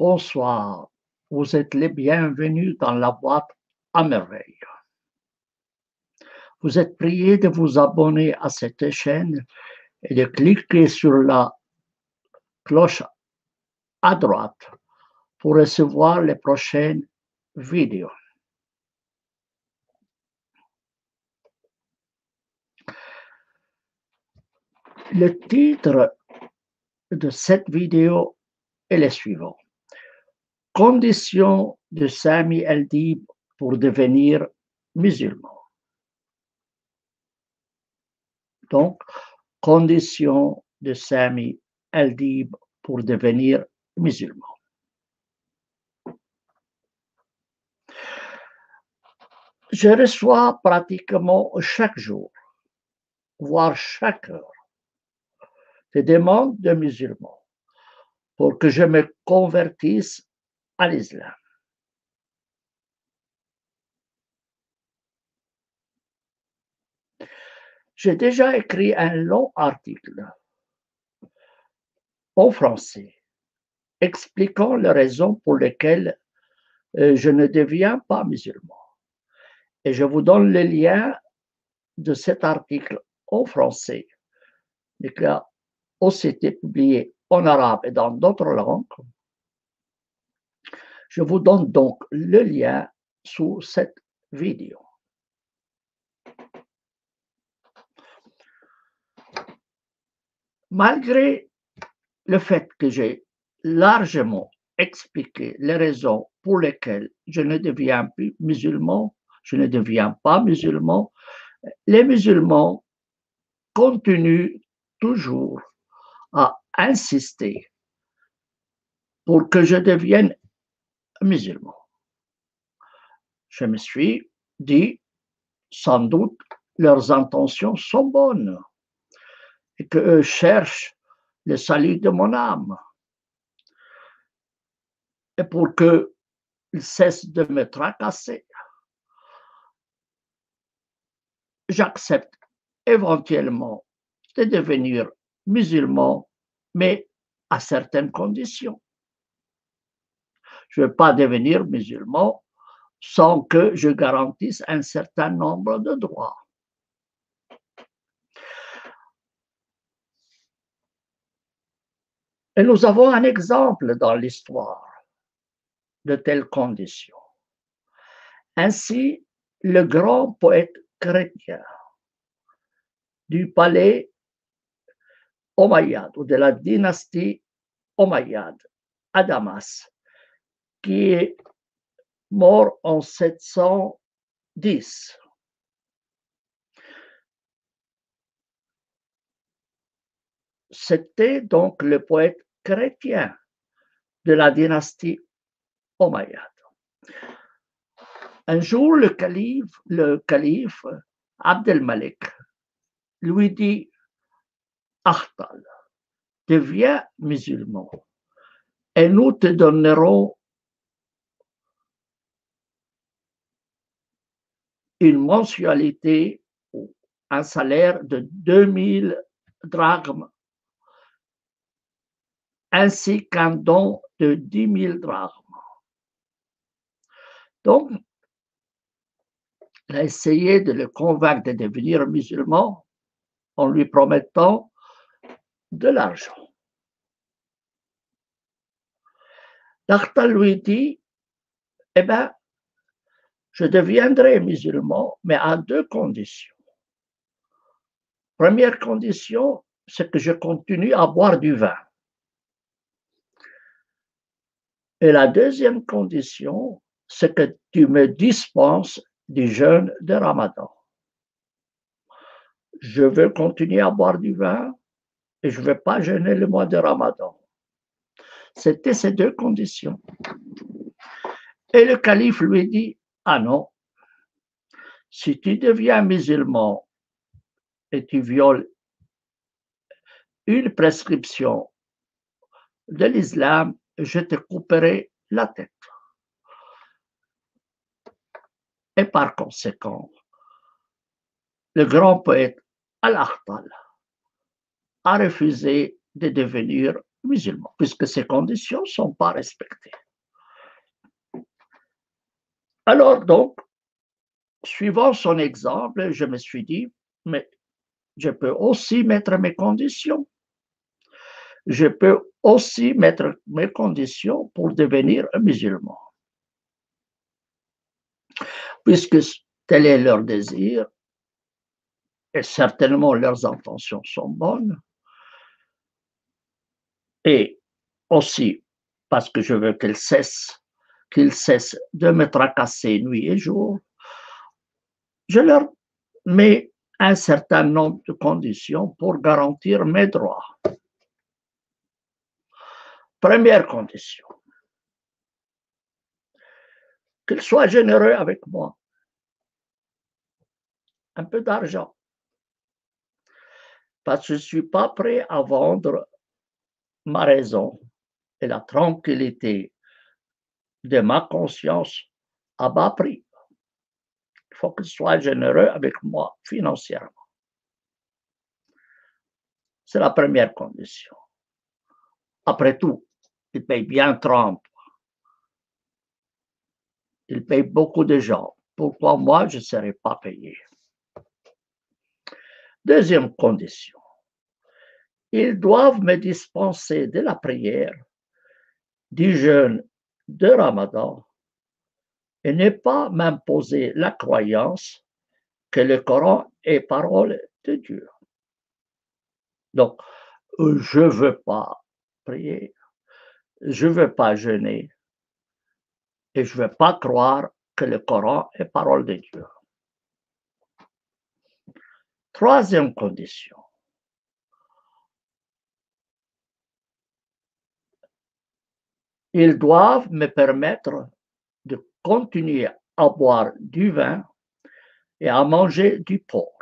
Bonsoir, vous êtes les bienvenus dans la boîte à merveille. Vous êtes priés de vous abonner à cette chaîne et de cliquer sur la cloche à droite pour recevoir les prochaines vidéos. Le titre de cette vidéo est le suivant: Conditions de Sami El-Dib pour devenir musulman. Donc, conditions de Sami El-Dib pour devenir musulman. Je reçois pratiquement chaque jour, voire chaque heure, des demandes de musulmans pour que je me convertisse à l'islam. J'ai déjà écrit un long article en français expliquant les raisons pour lesquelles je ne deviens pas musulman. Et je vous donne le lien de cet article en français, mais qui a aussi été publié en arabe et dans d'autres langues. Je vous donne donc le lien sous cette vidéo. Malgré le fait que j'ai largement expliqué les raisons pour lesquelles je ne deviens plus musulman, je ne deviens pas musulman, les musulmans continuent toujours à insister pour que je devienne musulman. Je me suis dit, sans doute, leurs intentions sont bonnes et qu'eux cherchent le salut de mon âme. Et pour qu'ils cessent de me tracasser, j'accepte éventuellement de devenir musulman, mais à certaines conditions. Je ne veux pas devenir musulman sans que je garantisse un certain nombre de droits. Et nous avons un exemple dans l'histoire de telles conditions. Ainsi, le grand poète chrétien du palais omeyyade ou de la dynastie omeyyade à Damas, qui est mort en 710. C'était donc le poète chrétien de la dynastie omeyyade. Un jour, le calife Abd el-Malik lui dit: Akhtal, deviens musulman et nous te donnerons une mensualité ou un salaire de 2000 drachmes ainsi qu'un don de 10 000 drachmes. Donc, il a essayé de le convaincre de devenir musulman en lui promettant de l'argent. Akhtal lui dit: eh bien, je deviendrai musulman, mais à deux conditions. Première condition, c'est que je continue à boire du vin. Et la deuxième condition, c'est que tu me dispenses du jeûne de Ramadan. Je veux continuer à boire du vin et je ne vais pas jeûner le mois de Ramadan. C'était ces deux conditions. Et le calife lui dit: ah non, si tu deviens musulman et tu violes une prescription de l'islam, je te couperai la tête. Et par conséquent, le grand poète Al-Akhtal a refusé de devenir musulman, puisque ces conditions ne sont pas respectées. Alors donc, suivant son exemple, je me suis dit, mais je peux aussi mettre mes conditions. Je peux aussi mettre mes conditions pour devenir un musulman. Puisque tel est leur désir, et certainement leurs intentions sont bonnes, et aussi parce que je veux qu'ils cessent de me tracasser nuit et jour, je leur mets un certain nombre de conditions pour garantir mes droits. Première condition, qu'ils soient généreux avec moi. Un peu d'argent. Parce que je ne suis pas prêt à vendre ma raison et la tranquillité de ma conscience à bas prix. Il faut qu'ils soient généreux avec moi financièrement. C'est la première condition. Après tout, ils payent bien Trump. Ils payent beaucoup de gens. Pourquoi moi, je ne serai pas payé? Deuxième condition. Ils doivent me dispenser de la prière, du jeûne de Ramadan et ne pas m'imposer la croyance que le Coran est parole de Dieu. Donc, je ne veux pas prier, je ne veux pas jeûner et je ne veux pas croire que le Coran est parole de Dieu. Troisième condition. Ils doivent me permettre de continuer à boire du vin et à manger du porc.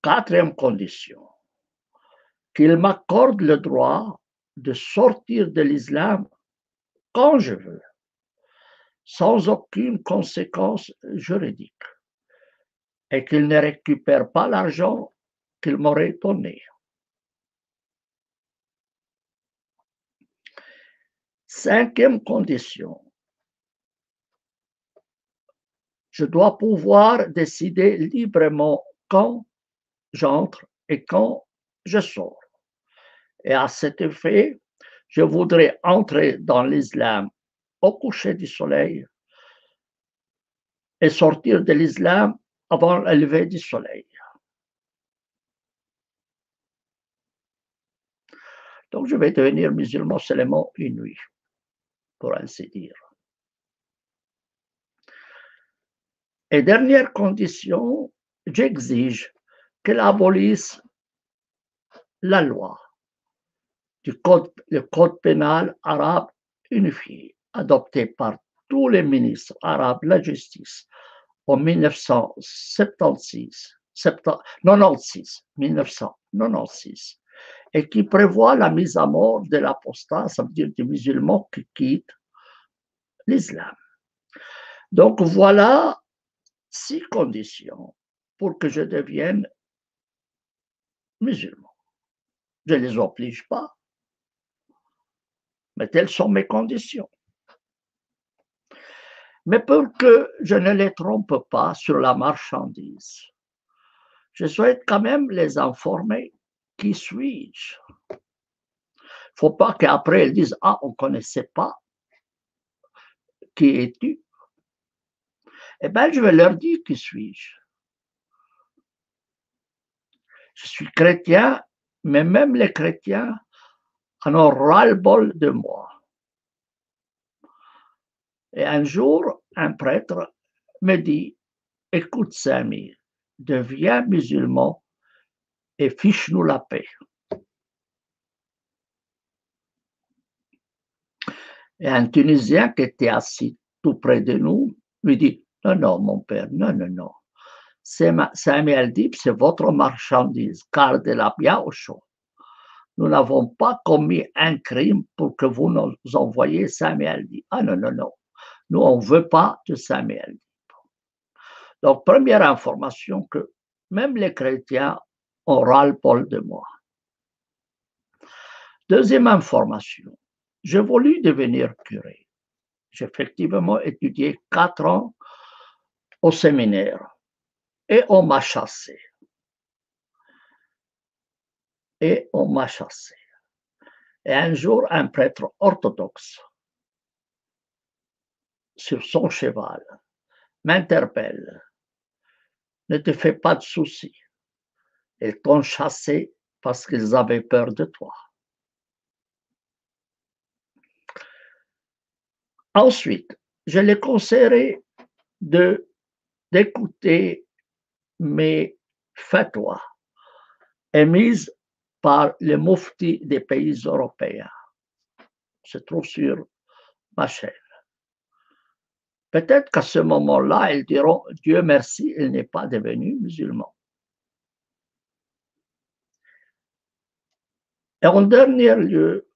Quatrième condition, qu'ils m'accordent le droit de sortir de l'islam quand je veux, sans aucune conséquence juridique, et qu'ils ne récupèrent pas l'argent qu'ils m'auraient donné. Cinquième condition, je dois pouvoir décider librement quand j'entre et quand je sors. Et à cet effet, je voudrais entrer dans l'islam au coucher du soleil et sortir de l'islam avant le lever du soleil. Donc, je vais devenir musulman seulement une nuit, pour ainsi dire. Et dernière condition, j'exige qu'elle abolisse la loi le code pénal arabe unifié, adopté par tous les ministres arabes de la justice en 1996, et qui prévoit la mise à mort de l'apostat, ça veut dire du musulman qui quitte l'islam. Donc voilà 6 conditions pour que je devienne musulman. Je ne les oblige pas, mais telles sont mes conditions. Mais pour que je ne les trompe pas sur la marchandise, je souhaite quand même les informer qui suis-je. Il ne faut pas qu'après ils disent « Ah, on ne connaissait pas. Qui es-tu » Eh bien, je vais leur dire qui suis-je. Je suis chrétien, mais même les chrétiens en ont ras-le-bol de moi. Et un jour, un prêtre me dit « Écoute, Sami, deviens musulman et fiche-nous la paix. » Et un Tunisien qui était assis tout près de nous lui dit « Non, non, mon père, non, non, non. Sami el-Dib, c'est votre marchandise, gardez-la bien au chaud. Nous n'avons pas commis un crime pour que vous nous envoyiez Sami el-Dib. Ah non, non, non. Nous, on ne veut pas de Sami el-Dib. » Donc, première information que même les chrétiens on ras-le-bol de moi. Deuxième information, j'ai voulu devenir curé. J'ai effectivement étudié 4 ans au séminaire et on m'a chassé. Et on m'a chassé. Et un jour, un prêtre orthodoxe, sur son cheval, m'interpelle. Ne te fais pas de soucis. Ils t'ont chassé parce qu'ils avaient peur de toi. Ensuite, je les conseillerais d'écouter mes fatwas émises par les muftis des pays européens. Se trouve sur ma chaîne. Peut-être qu'à ce moment-là, ils diront Dieu merci, il n'est pas devenu musulman. Et en dernier lieu,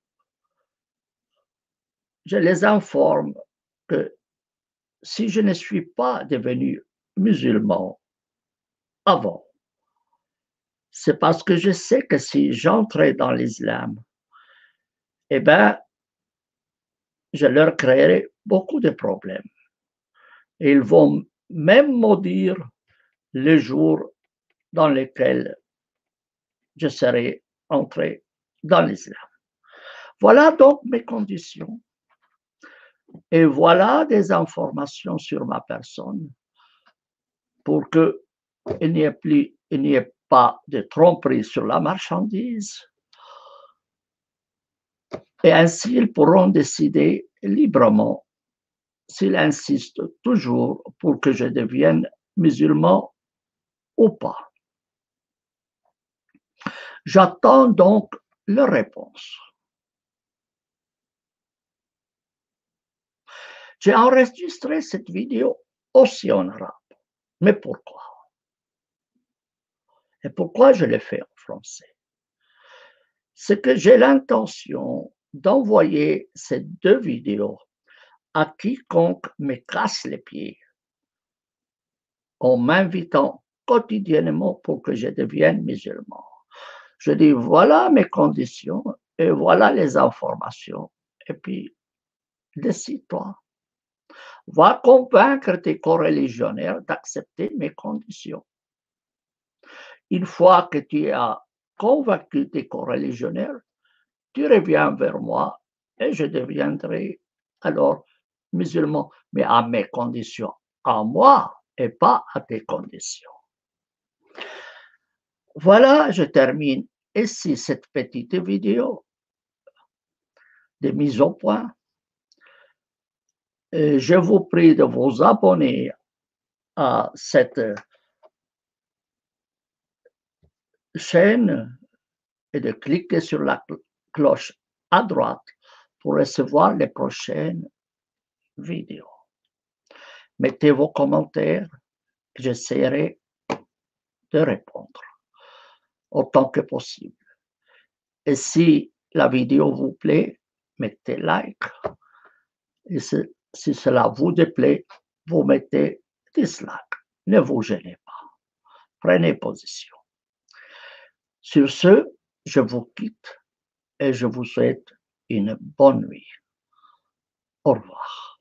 je les informe que si je ne suis pas devenu musulman avant, c'est parce que je sais que si j'entrais dans l'islam, eh bien, je leur créerai beaucoup de problèmes. Et ils vont même maudire les jours dans lesquels je serai entré dans l'islam. Voilà donc mes conditions. Et voilà des informations sur ma personne pour qu'il n'y ait pas de tromperie sur la marchandise. Et ainsi, ils pourront décider librement s'ils insistent toujours pour que je devienne musulman ou pas. J'attends donc leur réponse. J'ai enregistré cette vidéo aussi en arabe. Mais pourquoi? Et pourquoi je l'ai fait en français? C'est que j'ai l'intention d'envoyer ces 2 vidéos à quiconque me casse les pieds en m'invitant quotidiennement pour que je devienne musulman. Je dis voilà mes conditions et voilà les informations. Et puis, décide-toi. Va convaincre tes coreligionnaires d'accepter mes conditions. Une fois que tu as convaincu tes coreligionnaires, tu reviens vers moi et je deviendrai alors musulman, mais à mes conditions, à moi et pas à tes conditions. Voilà, je termine ici cette petite vidéo de mise au point. Et je vous prie de vous abonner à cette chaîne et de cliquer sur la cloche à droite pour recevoir les prochaines vidéos. Mettez vos commentaires, j'essaierai de répondre autant que possible. Et si la vidéo vous plaît, mettez like. Et si cela vous déplaît, vous mettez dislike. Ne vous gênez pas. Prenez position. Sur ce, je vous quitte et je vous souhaite une bonne nuit. Au revoir.